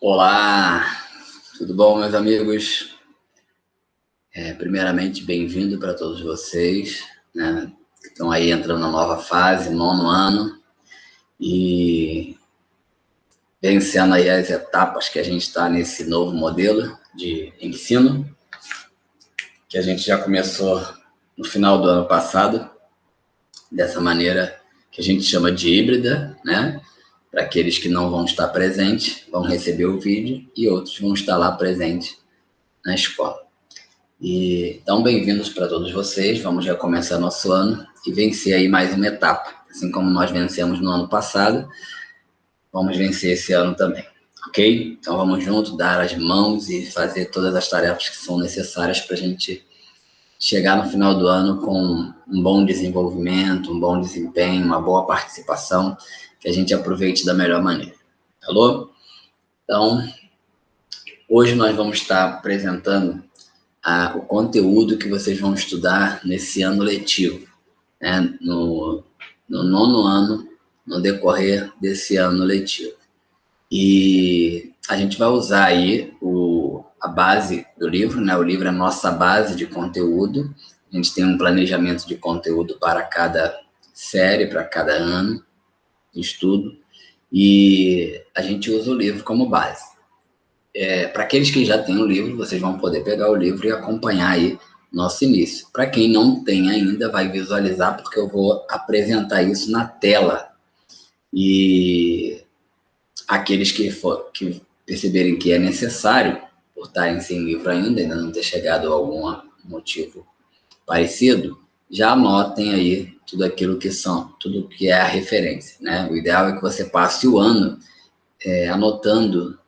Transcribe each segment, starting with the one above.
Olá, tudo bom, meus amigos? Primeiramente, bem-vindo para todos vocês, né, que estão aí entrando na nova fase, nono ano, e vencendo aí as etapas que a gente está nesse novo modelo de ensino, que a gente já começou no final do ano passado, dessa maneira que a gente chama de híbrida, né? Para aqueles que não vão estar presentes, vão receber o vídeo, e outros vão estar lá presentes na escola. Então, bem-vindos para todos vocês. Vamos já começar nosso ano e vencer aí mais uma etapa. Assim como nós vencemos no ano passado, vamos vencer esse ano também, ok? Então, vamos juntos, dar as mãos e fazer todas as tarefas que são necessárias para a gente chegar no final do ano com um bom desenvolvimento, um bom desempenho, uma boa participação, que a gente aproveite da melhor maneira. Falou? Então, hoje nós vamos estar apresentando o conteúdo que vocês vão estudar nesse ano letivo, né? no nono ano, no decorrer desse ano letivo. E a gente vai usar aí a base do livro, né? O livro é a nossa base de conteúdo. A gente tem um planejamento de conteúdo para cada série, para cada ano de estudo, e a gente usa o livro como base. Para aqueles que já têm o livro, vocês vão poder pegar o livro e acompanhar aí nosso início. Para quem não tem ainda, vai visualizar, porque eu vou apresentar isso na tela. E aqueles que perceberem que é necessário, por estarem sem livro ainda não ter chegado a algum motivo parecido, já anotem aí tudo aquilo tudo que é a referência, né? O ideal é que você passe o ano anotando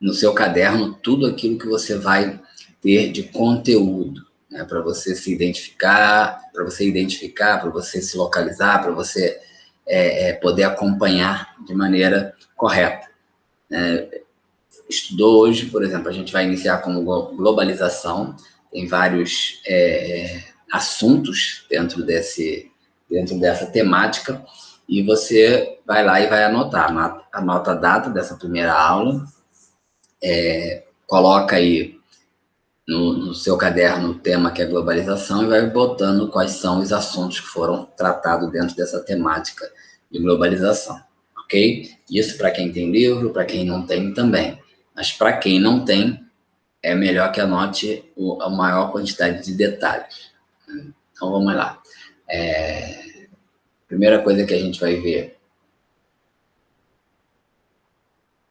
no seu caderno tudo aquilo que você vai ter de conteúdo, né, para você se identificar, para você se localizar, para você poder acompanhar de maneira correta. Estudou hoje, por exemplo, a gente vai iniciar com globalização, tem vários assuntos dentro dessa temática, e você vai lá e vai anotar, anota a data dessa primeira aula, coloca aí no seu caderno o tema que é globalização e vai botando quais são os assuntos que foram tratados dentro dessa temática de globalização, ok? Isso para quem tem livro, para quem não tem também. Mas para quem não tem, é melhor que anote a maior quantidade de detalhes. Então vamos lá. Primeira coisa que a gente vai ver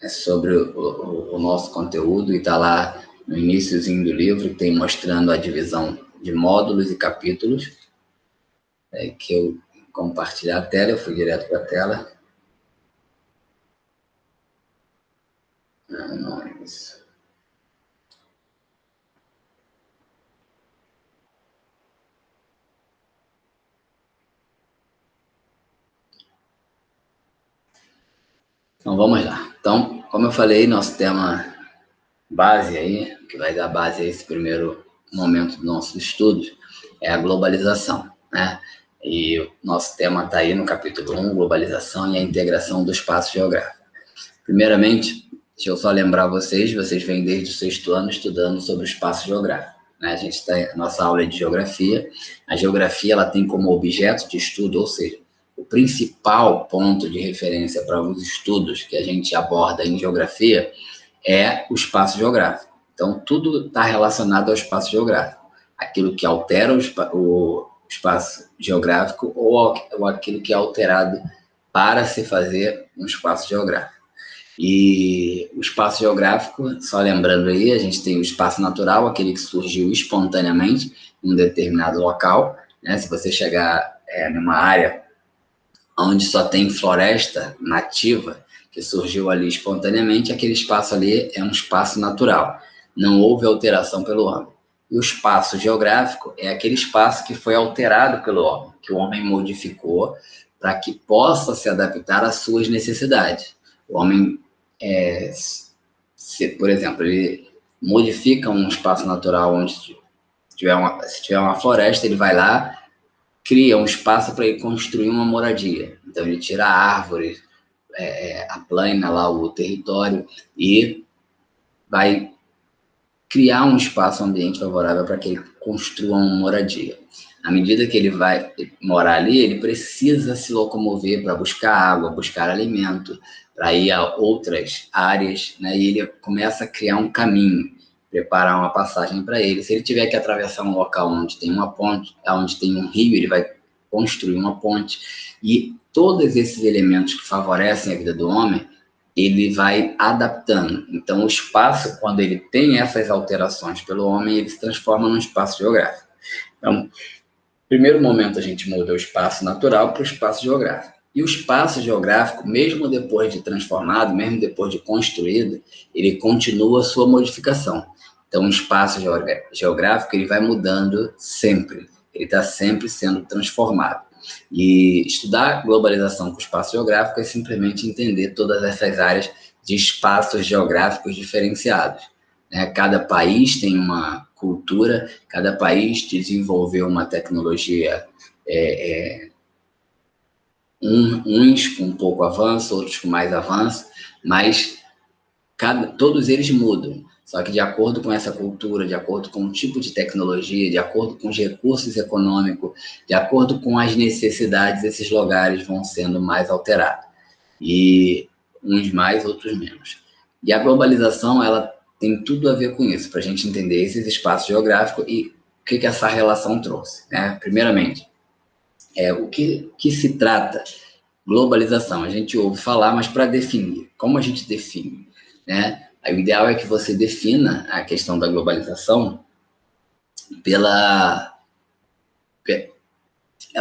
é sobre o nosso conteúdo, e está lá no iniciozinho do livro, tem mostrando a divisão de módulos e capítulos, que eu compartilhar a tela, eu fui direto para a tela. Não é isso. Então vamos lá. Então, como eu falei, nosso tema base aí, que vai dar base a esse primeiro momento dos nossos estudos, é a globalização, né? E o nosso tema está aí no capítulo 1, globalização e a integração do espaço geográfico. Primeiramente, deixa eu só lembrar vocês vêm desde o sexto ano estudando sobre o espaço geográfico, né? Nossa aula é de geografia. A geografia ela tem como objeto de estudo, ou seja, o principal ponto de referência para os estudos que a gente aborda em geografia é o espaço geográfico. Então, tudo está relacionado ao espaço geográfico. Aquilo que altera o espaço geográfico ou aquilo que é alterado para se fazer um espaço geográfico. E o espaço geográfico, só lembrando aí, a gente tem o espaço natural, aquele que surgiu espontaneamente em um determinado local, né? Se você chegar numa área onde só tem floresta nativa, que surgiu ali espontaneamente, aquele espaço ali é um espaço natural, não houve alteração pelo homem. E o espaço geográfico é aquele espaço que foi alterado pelo homem, que o homem modificou para que possa se adaptar às suas necessidades. O homem, por exemplo, ele modifica um espaço natural onde se tiver uma floresta, ele vai lá, cria um espaço para ele construir uma moradia. Então ele tira árvores, aplana lá o território e vai criar um espaço, um ambiente favorável para que ele construa uma moradia. À medida que ele vai morar ali, ele precisa se locomover para buscar água, buscar alimento, para ir a outras áreas, né? E ele começa a criar um caminho, preparar uma passagem para ele. Se ele tiver que atravessar um local onde tem uma ponte, onde tem um rio, ele vai construir uma ponte. E todos esses elementos que favorecem a vida do homem, ele vai adaptando. Então, o espaço, quando ele tem essas alterações pelo homem, ele se transforma num espaço geográfico. Então, no primeiro momento, a gente muda o espaço natural para o espaço geográfico. E o espaço geográfico, mesmo depois de transformado, mesmo depois de construído, ele continua a sua modificação. Então, o espaço geográfico ele vai mudando sempre. Ele está sempre sendo transformado. E estudar globalização com espaço geográfico é simplesmente entender todas essas áreas de espaços geográficos diferenciados. Né? Cada país tem uma cultura, cada país desenvolveu uma tecnologia, uns com pouco avanço, outros com mais avanço, mas todos eles mudam. Só que de acordo com essa cultura, de acordo com o tipo de tecnologia, de acordo com os recursos econômicos, de acordo com as necessidades, esses lugares vão sendo mais alterados. E uns mais, outros menos. E a globalização, ela tem tudo a ver com isso, para a gente entender esses espaços geográficos e o que essa relação trouxe. Né? Primeiramente, o que se trata globalização? A gente ouve falar, mas para definir, como a gente define? Né? O ideal é que você defina a questão da globalização ela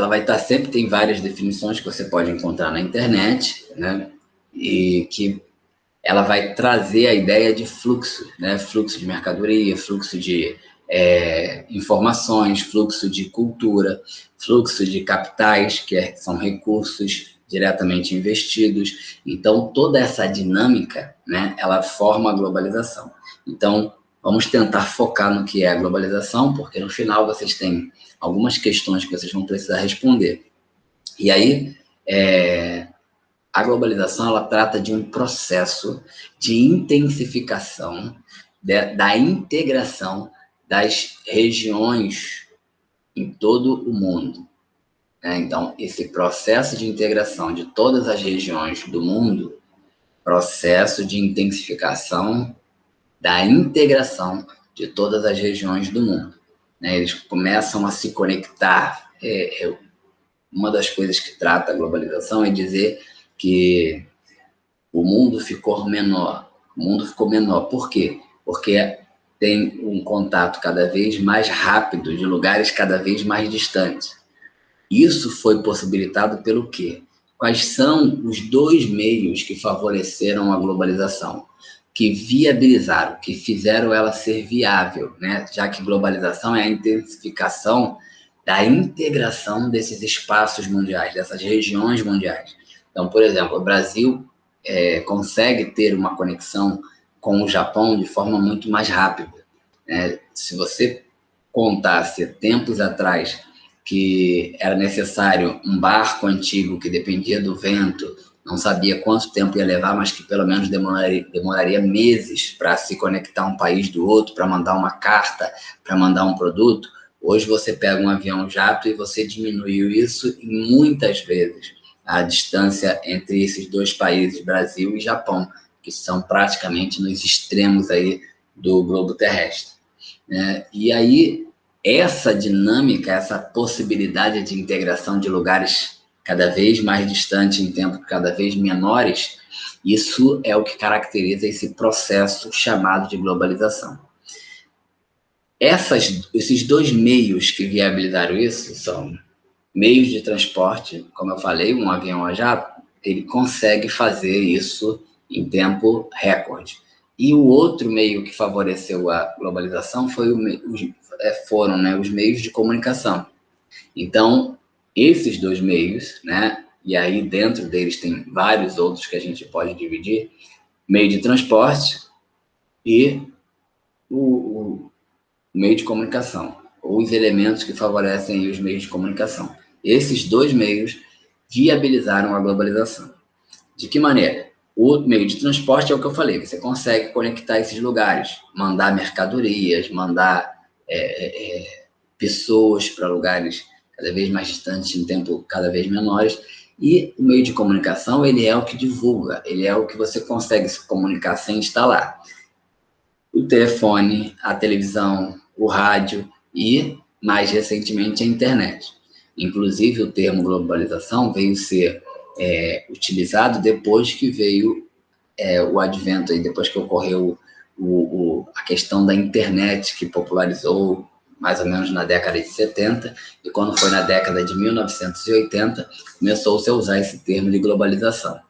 vai estar sempre, tem várias definições que você pode encontrar na internet, né? E que ela vai trazer a ideia de fluxo, né? Fluxo de mercadoria, fluxo de informações, fluxo de cultura, fluxo de capitais, que são recursos diretamente investidos. Então, toda essa dinâmica, né, ela forma a globalização. Então, vamos tentar focar no que é a globalização, porque no final vocês têm algumas questões que vocês vão precisar responder. E aí, a globalização, ela trata de um processo de intensificação da integração das regiões em todo o mundo. Então, esse processo de integração de todas as regiões do mundo, processo de intensificação da integração de todas as regiões do mundo. Eles começam a se conectar. Uma das coisas que trata a globalização é dizer que o mundo ficou menor. O mundo ficou menor. Por quê? Porque tem um contato cada vez mais rápido de lugares cada vez mais distantes. Isso foi possibilitado pelo quê? Quais são os dois meios que favoreceram a globalização? Que viabilizaram, que fizeram ela ser viável, né? Já que globalização é a intensificação da integração desses espaços mundiais, dessas regiões mundiais. Então, por exemplo, o Brasil consegue ter uma conexão com o Japão de forma muito mais rápida. Se você contasse tempos atrás que era necessário um barco antigo que dependia do vento, não sabia quanto tempo ia levar, mas que pelo menos demoraria meses para se conectar um país do outro, para mandar uma carta, para mandar um produto. Hoje você pega um avião jato e você diminuiu isso em muitas vezes a distância entre esses dois países, Brasil e Japão, que são praticamente nos extremos aí do globo terrestre. E aí, essa dinâmica, essa possibilidade de integração de lugares cada vez mais distantes em tempos cada vez menores, isso é o que caracteriza esse processo chamado de globalização. Esses dois meios que viabilizaram isso são meios de transporte, como eu falei, um avião a jato, ele consegue fazer isso em tempo recorde. E o outro meio que favoreceu a globalização foram os meios de comunicação. Então, esses dois meios, e aí dentro deles tem vários outros que a gente pode dividir, meio de transporte e o meio de comunicação, ou os elementos que favorecem os meios de comunicação. Esses dois meios viabilizaram a globalização. De que maneira? O meio de transporte é o que eu falei, você consegue conectar esses lugares, mandar mercadorias, mandar pessoas para lugares cada vez mais distantes, em tempo cada vez menores, e o meio de comunicação, ele é o que divulga, ele é o que você consegue se comunicar sem estar lá. O telefone, a televisão, o rádio e, mais recentemente, a internet. Inclusive, o termo globalização veio ser utilizado depois que veio o advento, aí, depois que ocorreu a questão da internet, que popularizou mais ou menos na década de 70, e quando foi na década de 1980, começou-se a usar esse termo de globalização,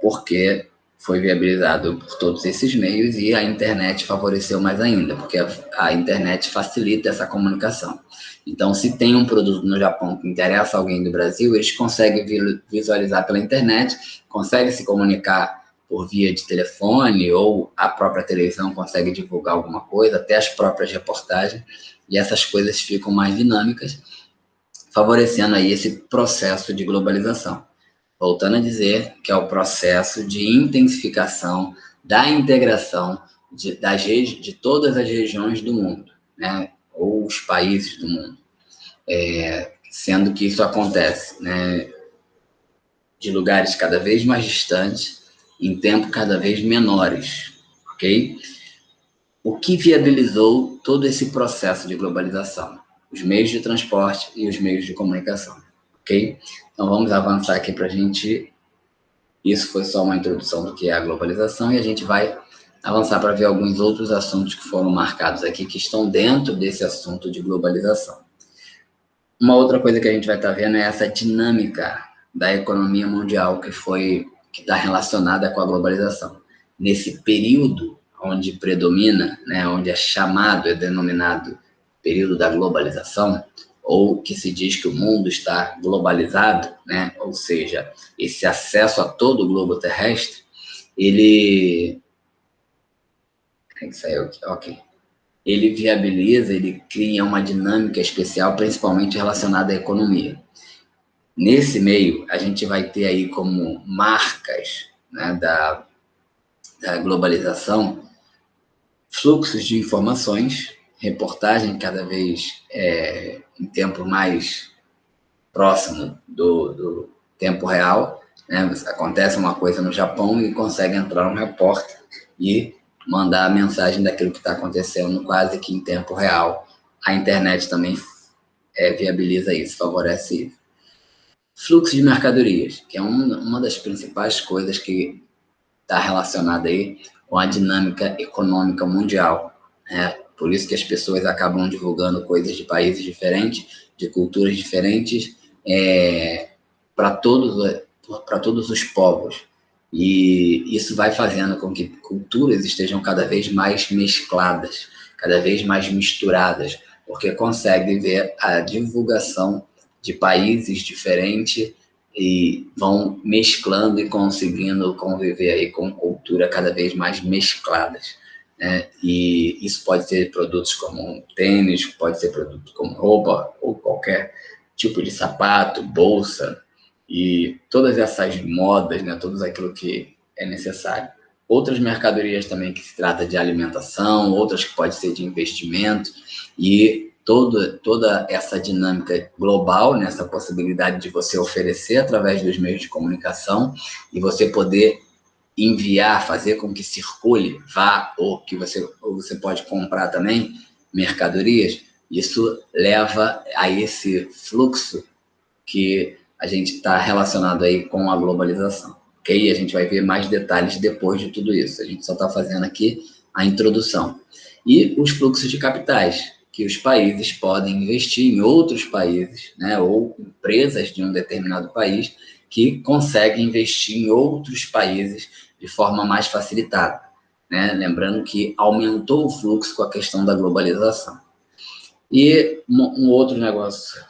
porque foi viabilizado por todos esses meios e a internet favoreceu mais ainda, porque a internet facilita essa comunicação. Então, se tem um produto no Japão que interessa a alguém do Brasil, eles conseguem visualizar pela internet, conseguem se comunicar por via de telefone, ou a própria televisão consegue divulgar alguma coisa, até as próprias reportagens, e essas coisas ficam mais dinâmicas, favorecendo aí esse processo de globalização. Voltando a dizer que é o processo de intensificação da integração de todas as regiões do mundo, né, ou os países do mundo, sendo que isso acontece, né, de lugares cada vez mais distantes, em tempo cada vez menores, ok? O que viabilizou todo esse processo de globalização? Os meios de transporte e os meios de comunicação, ok? Então vamos avançar aqui para a gente. Isso foi só uma introdução do que é a globalização e a gente vai avançar para ver alguns outros assuntos que foram marcados aqui, que estão dentro desse assunto de globalização. Uma outra coisa que a gente vai estar vendo é essa dinâmica da economia mundial que está relacionada com a globalização. Nesse período onde predomina, né, onde é denominado período da globalização, ou que se diz que o mundo está globalizado, né, ou seja, esse acesso a todo o globo terrestre, ele viabiliza, ele cria uma dinâmica especial, principalmente relacionada à economia. Nesse meio, a gente vai ter aí como marcas, né, da globalização, fluxos de informações, reportagem cada vez em tempo mais próximo do tempo real, né? Acontece uma coisa no Japão e consegue entrar um repórter e mandar a mensagem daquilo que está acontecendo quase que em tempo real. A internet também viabiliza isso, favorece isso. Fluxo de mercadorias, que é uma das principais coisas que está relacionada aí com a dinâmica econômica mundial, né? Por isso que as pessoas acabam divulgando coisas de países diferentes, de culturas diferentes, para todos os povos. E isso vai fazendo com que culturas estejam cada vez mais mescladas, cada vez mais misturadas, porque consegue ver a divulgação de países diferentes e vão mesclando e conseguindo conviver aí com cultura cada vez mais mescladas, né? E isso pode ser produtos como tênis, pode ser produto como roupa ou qualquer tipo de sapato, bolsa e todas essas modas, né? Tudo aquilo que é necessário. Outras mercadorias também que se trata de alimentação, outras que pode ser de investimento e toda essa dinâmica global, nessa possibilidade de você oferecer através dos meios de comunicação e você poder enviar, fazer com que circule, vá, ou você pode comprar também mercadorias, isso leva a esse fluxo que a gente está relacionado aí com a globalização, ok? A gente vai ver mais detalhes depois de tudo isso, a gente só está fazendo aqui a introdução. E os fluxos de capitais, que os países podem investir em outros países, né, ou empresas de um determinado país que conseguem investir em outros países de forma mais facilitada, né? Lembrando que aumentou o fluxo com a questão da globalização. E um outro negócio,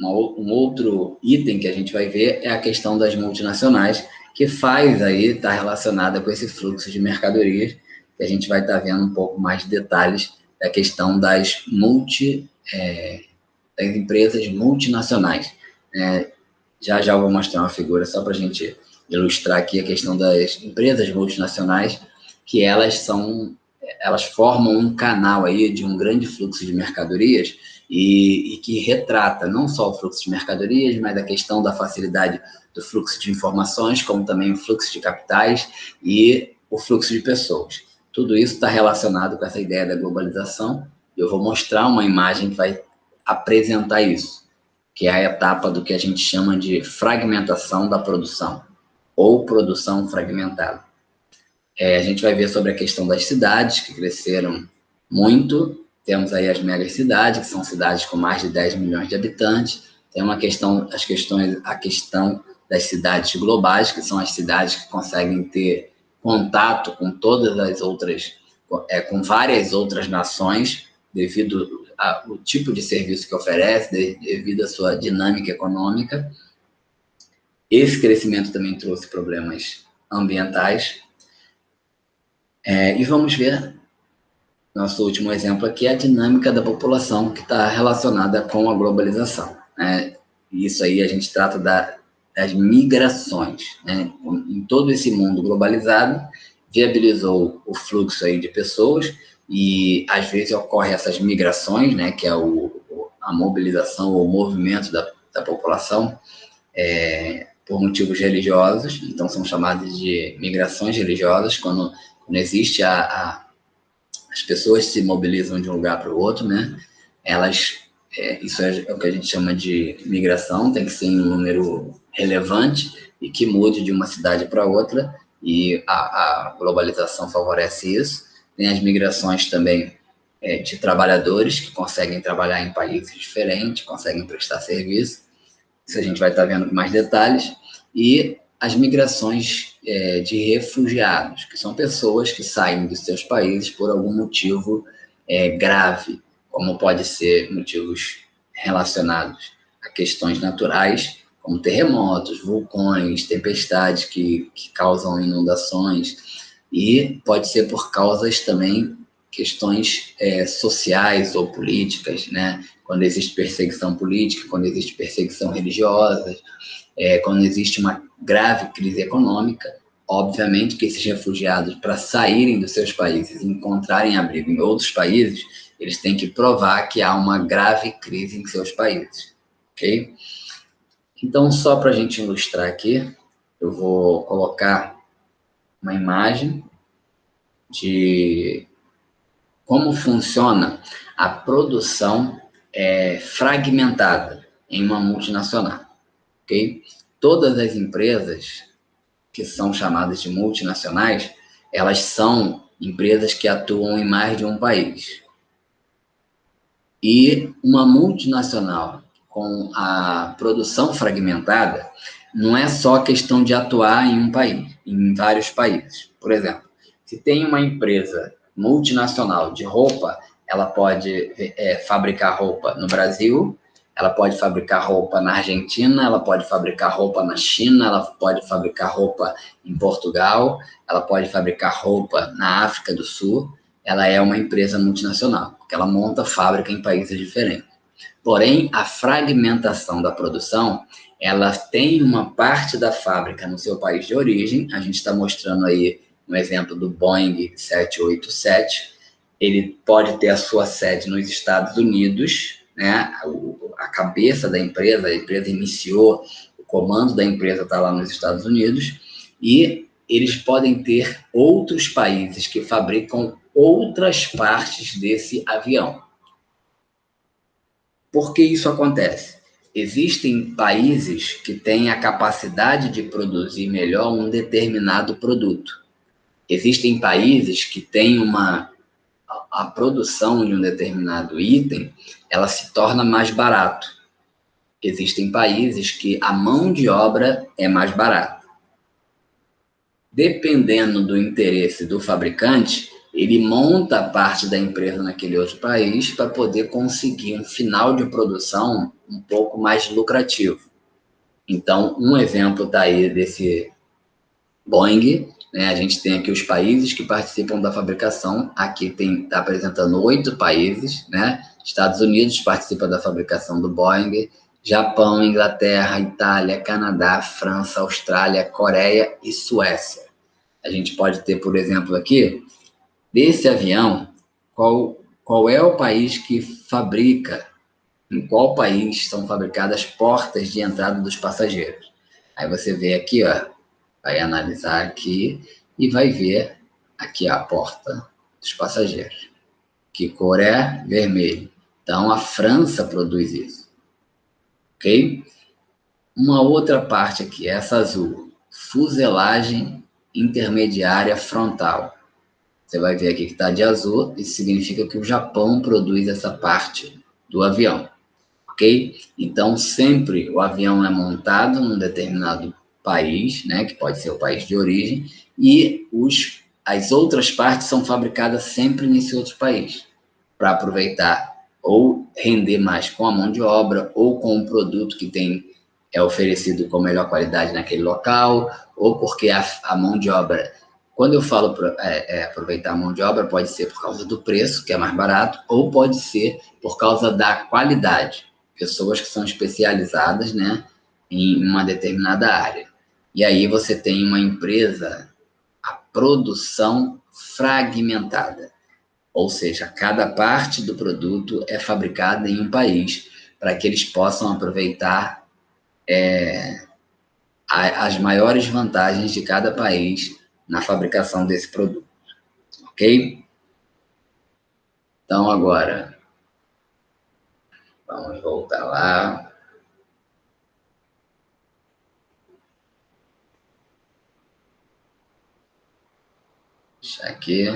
um outro item que a gente vai ver é a questão das multinacionais, que está relacionada com esse fluxo de mercadorias, que a gente vai estar vendo um pouco mais de detalhes da questão das empresas multinacionais, né? Já já eu vou mostrar uma figura só para a gente ilustrar aqui a questão das empresas multinacionais, que elas formam um canal aí de um grande fluxo de mercadorias e que retrata não só o fluxo de mercadorias, mas a questão da facilidade do fluxo de informações, como também o fluxo de capitais e o fluxo de pessoas. Tudo isso está relacionado com essa ideia da globalização. Eu vou mostrar uma imagem que vai apresentar isso, que é a etapa do que a gente chama de fragmentação da produção, ou produção fragmentada. A gente vai ver sobre a questão das cidades, que cresceram muito. Temos aí as megacidades, que são cidades com mais de 10 milhões de habitantes. Tem a questão das cidades globais, que são as cidades que conseguem ter contato com todas as outras, com várias outras nações, devido ao tipo de serviço que oferece, devido à sua dinâmica econômica. Esse crescimento também trouxe problemas ambientais. E vamos ver nosso último exemplo aqui, a dinâmica da população que está relacionada com a globalização. Isso aí a gente trata das migrações. Em todo esse mundo globalizado, viabilizou o fluxo aí de pessoas e às vezes ocorre essas migrações, que é a mobilização ou o movimento da população por motivos religiosos. Então são chamadas de migrações religiosas, quando existe as pessoas se mobilizam de um lugar para o outro, isso é o que a gente chama de migração, tem que ser em um número relevante e que mude de uma cidade para outra, e a globalização favorece isso. Tem as migrações também de trabalhadores que conseguem trabalhar em países diferentes, conseguem prestar serviço. Isso a gente vai estar vendo com mais detalhes. E as migrações de refugiados, que são pessoas que saem dos seus países por algum motivo grave, como pode ser motivos relacionados a questões naturais, como terremotos, vulcões, tempestades que causam inundações, e pode ser por causas também, questões sociais ou políticas, quando existe perseguição política, quando existe perseguição religiosa, quando existe uma grave crise econômica. Obviamente que esses refugiados, para saírem dos seus países e encontrarem abrigo em outros países, eles têm que provar que há uma grave crise em seus países, ok? Então, só para a gente ilustrar aqui, eu vou colocar uma imagem de como funciona a produção fragmentada em uma multinacional. Okay? Todas as empresas que são chamadas de multinacionais, elas são empresas que atuam em mais de um país. E uma multinacional com a produção fragmentada não é só questão de atuar em um país, em vários países. Por exemplo, se tem uma empresa multinacional de roupa, ela pode fabricar roupa no Brasil, ela pode fabricar roupa na Argentina, ela pode fabricar roupa na China, ela pode fabricar roupa em Portugal, ela pode fabricar roupa na África do Sul. Ela é uma empresa multinacional, porque ela monta fábrica em países diferentes. Porém, a fragmentação da produção, ela tem uma parte da fábrica no seu país de origem. A gente está mostrando aí um exemplo do Boeing 787. Ele pode ter a sua sede nos Estados Unidos, a cabeça da empresa, a empresa iniciou, o comando da empresa está lá nos Estados Unidos, e eles podem ter outros países que fabricam outras partes desse avião. Por que isso acontece? Existem países que têm a capacidade de produzir melhor um determinado produto. Existem países que têm a produção de um determinado item, ela se torna mais barato. Existem países que a mão de obra é mais barata. Dependendo do interesse do fabricante, ele monta parte da empresa naquele outro país para poder conseguir um final de produção um pouco mais lucrativo. Então, um exemplo está aí desse Boeing, a gente tem aqui os países que participam da fabricação. Aqui está apresentando 8 países, Estados Unidos participa da fabricação do Boeing, Japão, Inglaterra, Itália, Canadá, França, Austrália, Coreia e Suécia. A gente pode ter, por exemplo, aqui, desse avião, qual é o país que fabrica, em qual país são fabricadas as portas de entrada dos passageiros. Aí você vê aqui, ó, vai analisar aqui e vai ver aqui a porta dos passageiros. Que cor é? Vermelho. Então, a França produz isso. Ok? Uma outra parte aqui, essa azul. Fuselagem intermediária frontal. Você vai ver aqui que está de azul, isso significa que o Japão produz essa parte do avião. Ok? Então, sempre o avião é montado num determinado país, né, que pode ser o país de origem, e as outras partes são fabricadas sempre nesse outro país, para aproveitar ou render mais com a mão de obra, ou com o produto que é oferecido com melhor qualidade naquele local, ou porque a mão de obra, quando eu falo aproveitar a mão de obra, pode ser por causa do preço, que é mais barato, ou pode ser por causa da qualidade. Pessoas que são especializadas, né, em uma determinada área. E aí você tem uma empresa, a produção fragmentada. Ou seja, cada parte do produto é fabricada em um país para que eles possam aproveitar as maiores vantagens de cada país na fabricação desse produto. Ok? Então, agora, vamos voltar lá. Deixa aqui.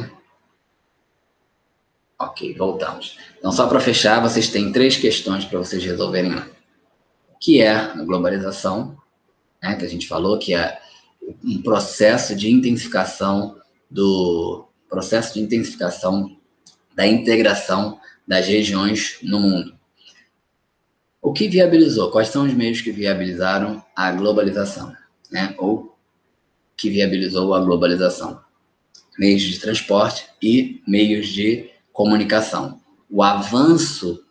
Ok, voltamos. Então, só para fechar, vocês têm 3 questões para vocês resolverem lá. O que é a globalização, né, que a gente falou, que é um processo de intensificação da integração das regiões no mundo. O que viabilizou? Quais são os meios que viabilizaram a globalização, né? Ou que viabilizou a globalização? Meios de transporte e meios de comunicação. O avanço,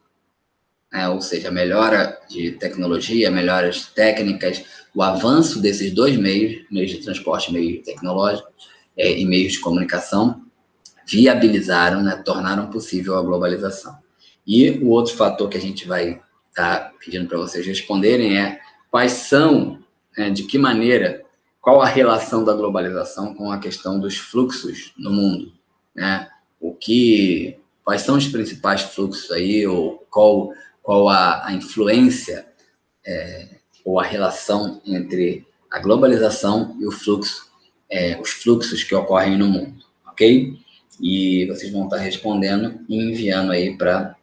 né, ou seja, a melhora de tecnologia, melhoras técnicas, o avanço desses 2 meios de transporte, meio tecnológico e meios de comunicação, viabilizaram, né, tornaram possível a globalização. E o outro fator que a gente vai estar pedindo para vocês responderem é quais são, né, de que maneira, qual a relação da globalização com a questão dos fluxos no mundo, né? Quais são os principais fluxos aí, ou qual a influência ou a relação entre a globalização e os fluxos que ocorrem no mundo, ok? E vocês vão estar respondendo e enviando aí para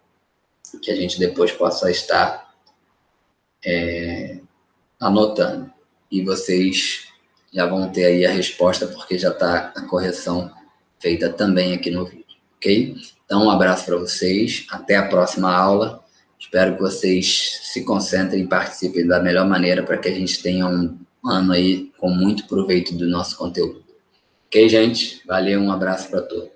que a gente depois possa estar anotando. E vocês já vão ter aí a resposta, porque já está a correção feita também aqui no vídeo, ok? Então, um abraço para vocês, até a próxima aula. Espero que vocês se concentrem e participem da melhor maneira para que a gente tenha um ano aí com muito proveito do nosso conteúdo. Ok, gente? Valeu, um abraço para todos.